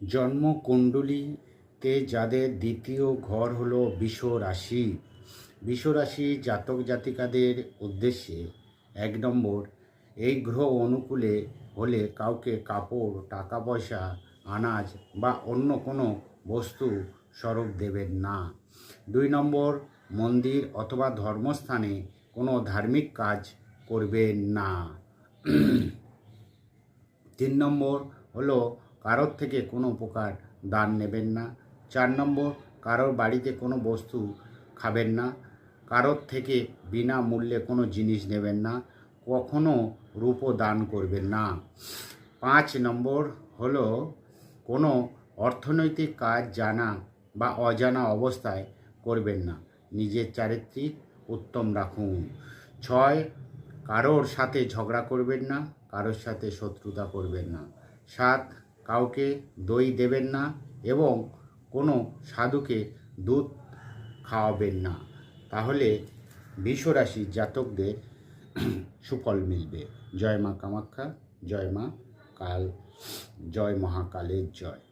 জন্মকুণ্ডলীতে যাদের দ্বিতীয় ঘর হলো বৃষ রাশি, বৃষ রাশি জাতক জাতিকাদের উদ্দেশ্যে 1 নম্বর, এই গ্রহ অনুকূলে হলে কাউকে কাপড়, টাকা পয়সা, আনাজ বা অন্য কোনো বস্তু স্বরূপ দেবেন না। 2 নম্বর, মন্দির অথবা ধর্মস্থানে কোনো ধার্মিক কাজ করবেন না। 3 নম্বর হলো কারোর থেকে কোনো প্রকার দান নেবেন না। 4 নম্বর, কারোর বাড়িতে কোনো বস্তু খাবেন না। কারোর থেকে বিনামূল্যে কোনো জিনিস নেবেন না। কখনো রূপো দান করবেন না। 5 নম্বর হলো কোনো অর্থনৈতিক কাজ জানা বা অজানা অবস্থায় করবেন না। নিজের চারিত্রিক উত্তম রাখুন। 6, কারোর সাথে ঝগড়া করবেন না, কারোর সাথে শত্রুতা করবেন না। 7, কাউকে দই দেবেন না এবং কোনো সাধুকে দুধ খাওয়াবেন না। তাহলে বৃষ রাশির জাতকদের সুফল মিলবে। জয় মা কামাখ্যা, জয় মা কাল, জয় মহাকালের জয়।